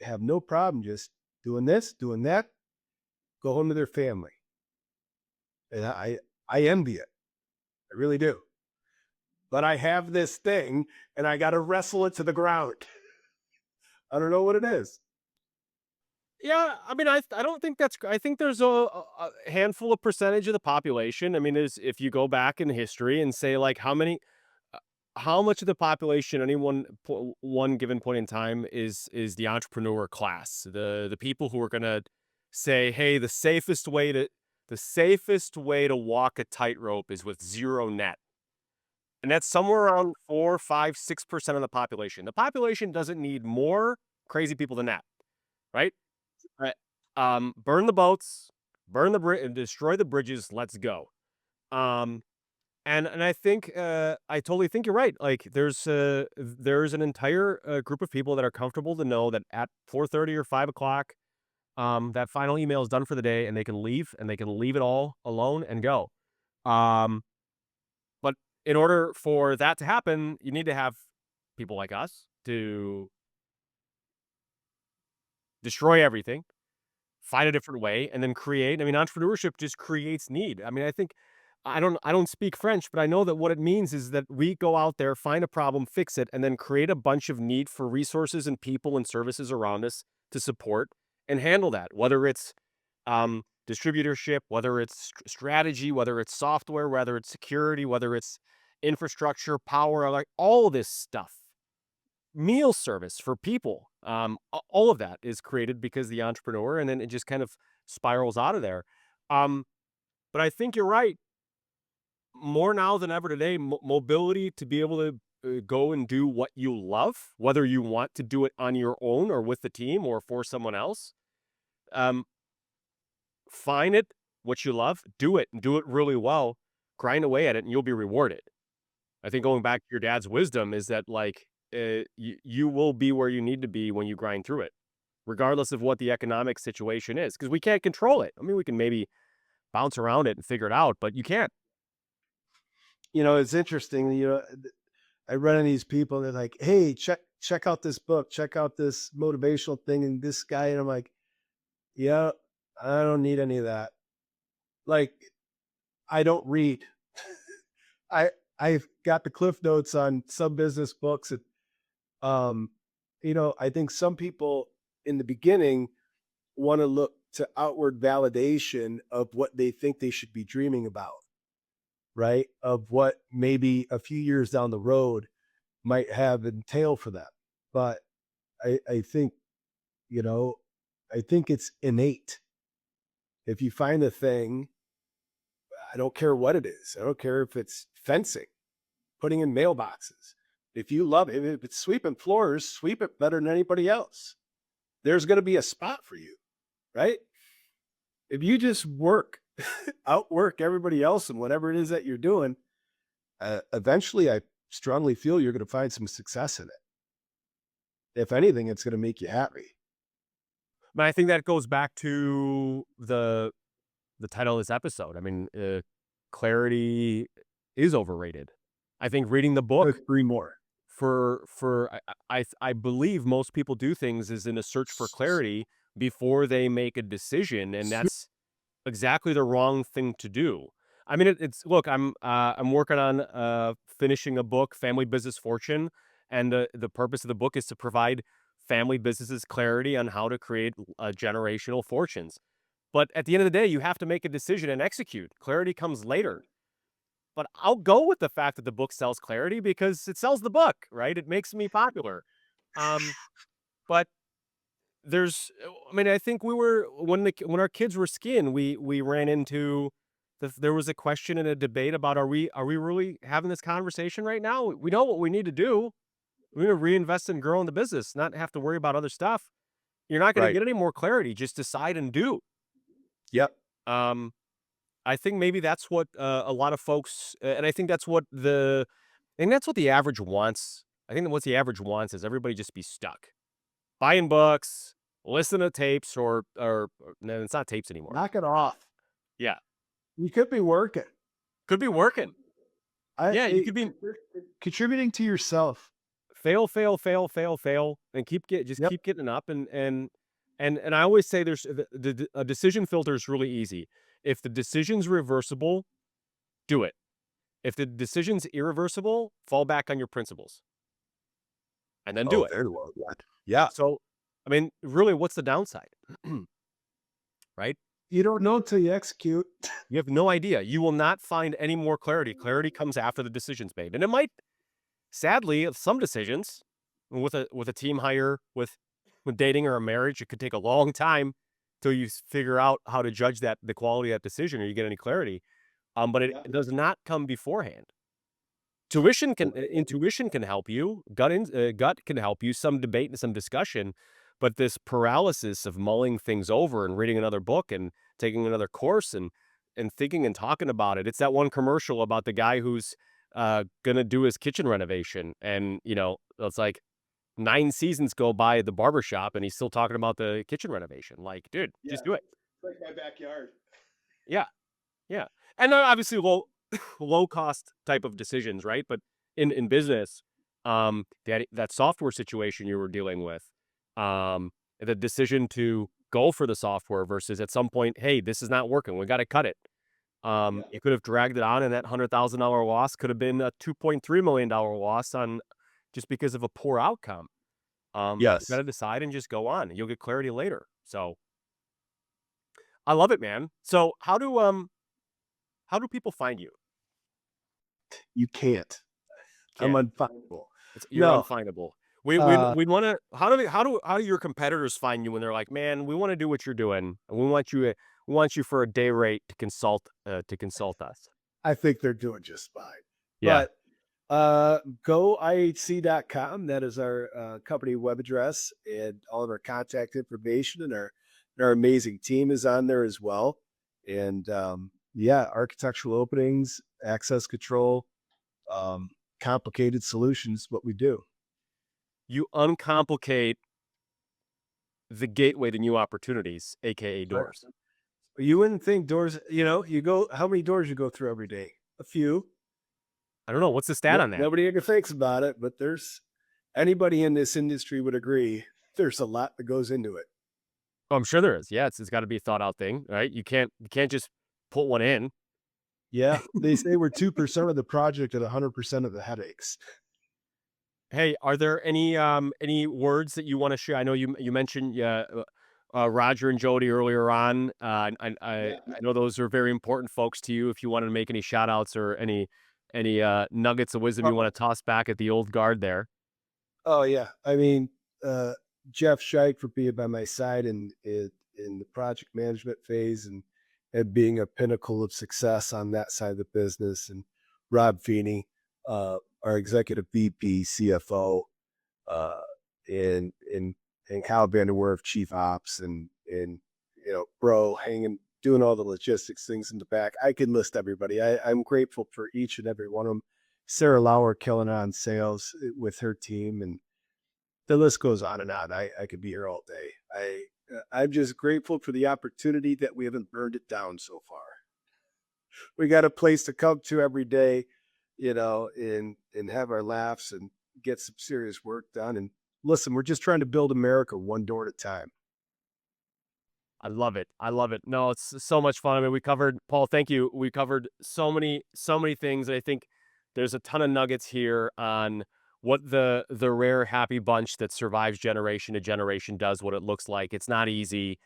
have no problem just doing this, doing that, go home to their family. And I envy it. I really do. But I have this thing and I got to wrestle it to the ground. I don't know what it is. Yeah, I mean, I don't think that's. I think there's a handful of percentage of the population. I mean, is if you go back in history and say like how much of the population, any one given point in time, is the entrepreneur class, the people who are gonna say, hey, the safest way to walk a tightrope is with zero net, and that's somewhere around 4, 5, 6% of the population. The population doesn't need more crazy people than that, right? Right. Burn the boats, destroy the bridges. Let's go. Um, and I think I totally think you're right. Like there's an entire group of people that are comfortable to know that at 4:30 or 5 o'clock, that final email is done for the day, and they can leave it all alone and go. Um, but in order for that to happen, you need to have people like us to destroy everything, find a different way, and then create. I mean, entrepreneurship just creates need. I mean, I don't speak French, but I know that what it means is that we go out there, find a problem, fix it, and then create a bunch of need for resources and people and services around us to support and handle that. Whether it's distributorship, whether it's strategy, whether it's software, whether it's security, whether it's infrastructure, power, like all this stuff, meal service for people. All of that is created because the entrepreneur, and then it just kind of spirals out of there. Um, but I think you're right. More now than ever today, mobility to be able to go and do what you love, whether you want to do it on your own or with the team or for someone else. Um, find it what you love, do it, and do it really well. Grind away at it, and you'll be rewarded. I think going back to your dad's wisdom is that like you will be where you need to be when you grind through it, regardless of what the economic situation is, because we can't control it. I mean, we can maybe bounce around it and figure it out, but you can't. It's interesting. I run into these people. And they're like, "Hey, check out this book. Check out this motivational thing and this guy." And I'm like, "Yeah, I don't need any of that. Like, I don't read. I I've got the cliff notes on some business books. And I think some people in the beginning want to look to outward validation of what they think they should be dreaming about, right? Of what maybe a few years down the road might have entail for them. But I think, you know, I think it's innate. If you find a thing, I don't care what it is. I don't care if it's fencing, putting in mailboxes. If you love it, if it's sweeping floors, sweep it better than anybody else. There's going to be a spot for you, right? If you just outwork everybody else in whatever it is that you're doing, eventually I strongly feel you're going to find some success in it. If anything, it's going to make you happy. But I think that goes back to the title of this episode. I mean, clarity is overrated. I think reading the book Couldn't agree more. I believe most people do things is in a search for clarity before they make a decision, and that's exactly the wrong thing to do. I mean, it's look, I'm working on finishing a book, Family Business Fortune, and the purpose of the book is to provide family businesses clarity on how to create generational fortunes. But at the end of the day, you have to make a decision and execute. Clarity comes later. But I'll go with the fact that the book sells clarity because it sells the book, right? It makes me popular. Um, but I mean, I think we were when our kids were skiing, we ran into there was a question and a debate about are we really having this conversation right now? We know what we need to do. we're gonna reinvest and grow in the business, not have to worry about other stuff. You're not gonna Right. get any more clarity. Just decide and do. Yep. Um, I think maybe that's what a lot of folks, and I think that's what the average wants. I think that what the average wants is everybody just be stuck, buying books, listen to tapes, or no, it's not tapes anymore. Knock it off. Yeah, You could be working. could be working. I Yeah, you it could be contributing to yourself. fail, fail, fail, fail, fail, and just Yep. keep getting up. And I always say there's a decision filter is really easy. If the decision's reversible, do it. If the decision's irreversible, fall back on your principles and then do Oh, it. very well done. Yeah. So, I mean, really, what's the downside? Right? You don't know until you execute. You have no idea. You will not find any more clarity. Clarity comes after the decision's made. And it might, sadly, of some decisions with a team hire, with dating or a marriage, it could take a long time till you figure out how to judge that the quality of that decision or you get any clarity. But it, Yeah. it does not come beforehand. Intuition can help you. Gut can help you. Some debate and some discussion, but this paralysis of mulling things over and reading another book and taking another course and thinking and talking about it. It's that one commercial about the guy who's gonna do his kitchen renovation, and it's like 9 seasons go by at the barber shop, and he's still talking about the kitchen renovation. Like, dude, just Yeah. do it. It's like my backyard. Yeah. Yeah, and obviously low cost type of decisions, right? But in business, that software situation you were dealing with, the decision to go for the software versus at some point, hey, this is not working, we got to cut it. Yeah. You could have dragged it on, and that $100,000 loss could have been a $2.3 million loss on just because of a poor outcome. You got Yes. to decide and just go on, and you'll get clarity later. So I love it, man. So how do people find you? You can't. I'm Can't. unfindable. You're No. unfindable. We we Uh, we wanna how do your competitors find you when they're like, "Man, we wanna do what you're doing, and we want you for a day rate to consult us." I think they're doing just fine. Yeah. But go ihc.com. That is our company web address, and all of our contact information, and our amazing team is on there as well. And yeah, architectural openings, access control, um, complicated solutions, what we do. You uncomplicate the gateway to new opportunities, AKA Right. doors. You wouldn't think doors, you go, how many doors you go through every day? A few. I don't know, what's the stat on that? Nobody ever thinks about it, but there's anybody in this industry would agree there's a lot that goes into it. Oh, I'm sure there is. Yeah, it's gotta be a thought out thing, right? You can't just put one in. Yeah, they say we're 2% of the project and 100% of the headaches. Hey, are there any words that you want to share? I know you mentioned Roger and Jody earlier on. I know those are very important folks to you. If you wanted to make any shout outs or any nuggets of wisdom you Oh, want to toss back at the old guard there. oh yeah. I mean, uh, Jeff Scheich for being by my side in the project management phase, and being a pinnacle of success on that side of the business, and Rob Feeney, our executive VP, CFO, uh, and Kyle Vanderwerf, chief ops, and bro, hanging, doing all the logistics things in the back. I could list everybody. I'm grateful for each and every one of them. Sarah Lauer killing it on sales with her team, and the list goes on and on. I could be here all day. I'm just grateful for the opportunity that we haven't burned it down so far. We got a place to come to every day, and have our laughs and get some serious work done. And listen, we're just trying to build America one door at a time. I love it. I love it. No, it's so much fun. I mean, we covered Paul. Thank you. We covered so many things. I think there's a ton of nuggets here on what the rare happy bunch that survives generation to generation does. What it looks like. It's not easy.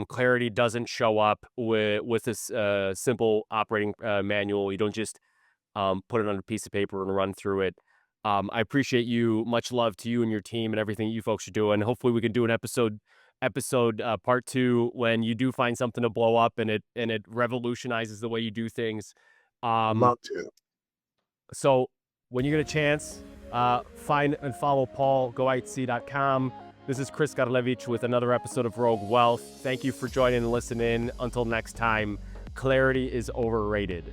Clarity doesn't show up with this simple operating manual. You don't just put it on a piece of paper and run through it. I appreciate you. Much love to you and your team and everything you folks are doing. Hopefully, we can do an episode part two when you do find something to blow up and it revolutionizes the way you do things. I'd Um, love to. so when you get a chance, Find and follow Paul, goitc.com. This is Kris Godlevich with another episode of Rogue Wealth. Thank you for joining and listening. Until next time, clarity is overrated.